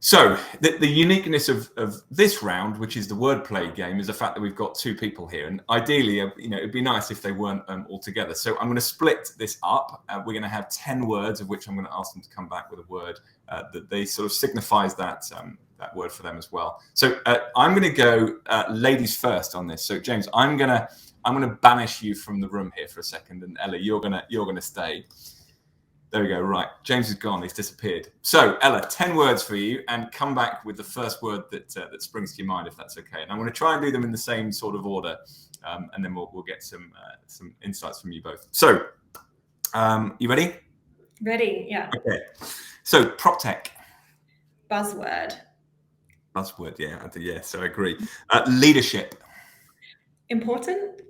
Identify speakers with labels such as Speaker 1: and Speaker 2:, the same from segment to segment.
Speaker 1: So the uniqueness of this round, which is the wordplay game, is the fact that we've got two people here, and ideally, it'd be nice if they weren't all together. So I'm going to split this up. We're going to have 10 words, of which I'm going to ask them to come back with a word that they sort of signifies that word for them as well. So I'm going to go ladies first on this. So James, I'm going to banish you from the room here for a second, and Ella, you're gonna stay. There we go. Right, James is gone. He's disappeared. So, Ella, 10 words for you, and come back with the first word that springs to your mind, if that's okay. And I'm going to try and do them in the same sort of order, and then we'll get some insights from you both. So, you ready?
Speaker 2: Ready, yeah.
Speaker 1: Okay. So, prop tech.
Speaker 2: Buzzword.
Speaker 1: Buzzword, yeah. Yes, I agree. Leadership.
Speaker 2: Important.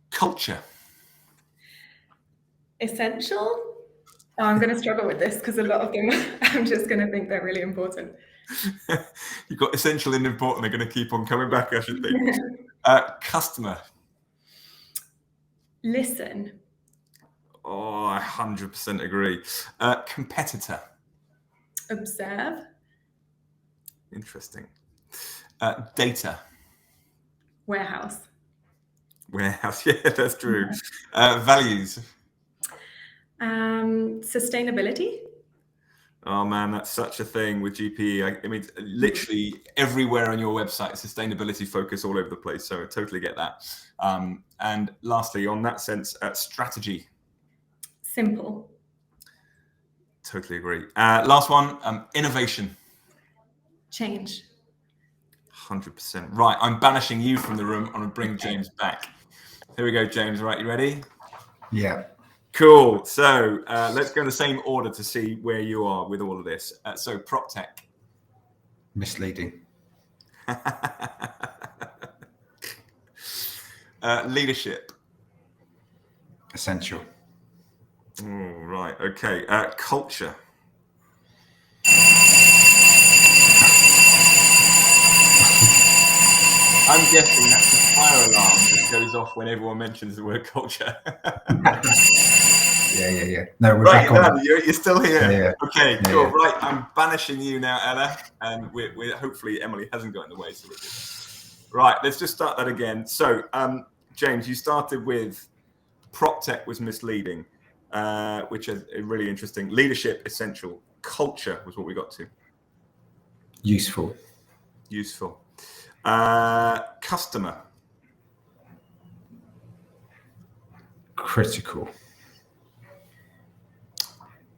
Speaker 1: Culture.
Speaker 2: Essential. Oh, I'm going to struggle with this because a lot of them I'm just going to think they're really important.
Speaker 1: You've got essential and important. They're going to keep on coming back, I should think. Customer.
Speaker 2: Listen.
Speaker 1: Oh, I 100% agree. Competitor.
Speaker 2: Observe.
Speaker 1: Interesting. Data.
Speaker 2: Warehouse.
Speaker 1: Warehouse, yeah, that's true. Values.
Speaker 2: Sustainability.
Speaker 1: Oh man, that's such a thing with GPE. I mean, literally everywhere on your website, sustainability focus all over the place. So I totally get that. And lastly, on that sense, strategy.
Speaker 2: Simple.
Speaker 1: Totally agree. Last one, innovation.
Speaker 2: Change.
Speaker 1: 100%. Right, I'm banishing you from the room. I'm going to bring James back. Here we go, James. Right, you ready?
Speaker 3: Yeah.
Speaker 1: Cool. So let's go in the same order to see where you are with all of this. So prop tech.
Speaker 3: Misleading.
Speaker 1: Leadership.
Speaker 3: Essential.
Speaker 1: Oh, right. Okay. Culture. I'm guessing that's the fire alarm that goes off when everyone mentions the word culture.
Speaker 3: Yeah. No, we're
Speaker 1: right,
Speaker 3: back on.
Speaker 1: You're still here.
Speaker 3: Yeah.
Speaker 1: Okay, cool. Yeah. Right, I'm banishing you now, Ella, and we're hopefully Emily hasn't got in the way. So we're good. Right, let's just start that again. So, James, you started with prop tech was misleading, which is really interesting. Leadership essential. Culture was what we got to.
Speaker 3: Useful.
Speaker 1: Customer.
Speaker 3: Critical.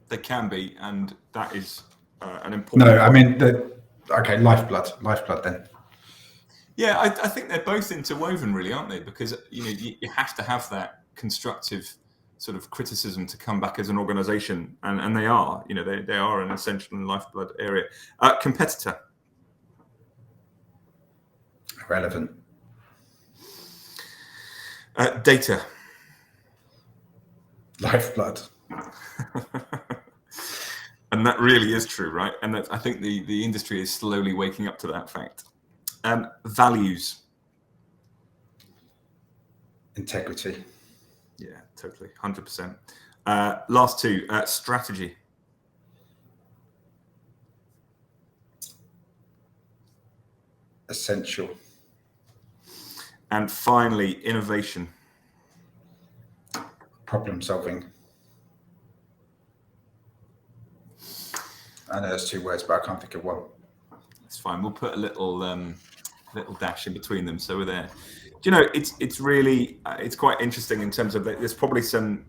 Speaker 1: They can be, and that is an important.
Speaker 3: No, I mean lifeblood then.
Speaker 1: Yeah, I think they're both interwoven, really, aren't they? Because you have to have that constructive sort of criticism to come back as an organisation, and they are. They are an essential and lifeblood area. Competitor.
Speaker 3: Relevant.
Speaker 1: Data.
Speaker 3: Lifeblood.
Speaker 1: And that really is true, right? And I think the industry is slowly waking up to that fact. Values.
Speaker 3: Integrity.
Speaker 1: Yeah, totally, 100%. Last two, strategy.
Speaker 3: Essential.
Speaker 1: And finally, innovation.
Speaker 3: Problem solving. I know there's two words, but I can't think of one.
Speaker 1: It's fine. We'll put a little dash in between them, so we're there. Do you know? It's really it's quite interesting in terms of there's probably some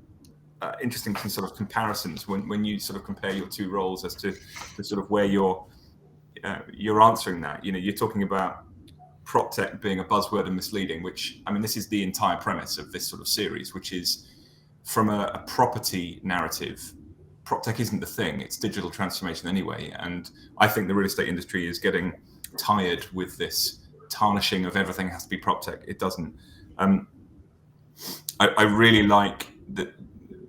Speaker 1: interesting sort of comparisons when you sort of compare your two roles as to sort of where you're answering that. You're talking about prop tech being a buzzword and misleading, which, I mean, this is the entire premise of this sort of series, which is from a property narrative. Prop tech isn't the thing, it's digital transformation anyway. And I think the real estate industry is getting tired with this tarnishing of everything has to be prop tech. It doesn't. I really like the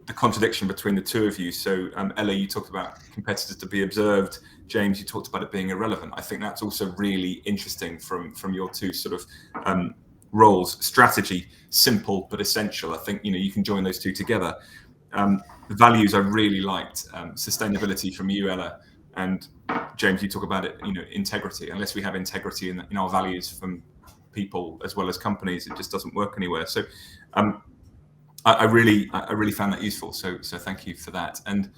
Speaker 1: contradiction between the two of you. So Ella, you talked about competitors to be observed. James, you talked about it being irrelevant. I think that's also really interesting from your two sort of roles. Strategy, simple but essential. I think you can join those two together. The values I really liked. Sustainability from you, Ella. And James, you talk about it, integrity. Unless we have integrity in our values from people as well as companies, it just doesn't work anywhere. So I really found that useful. So thank you for that. And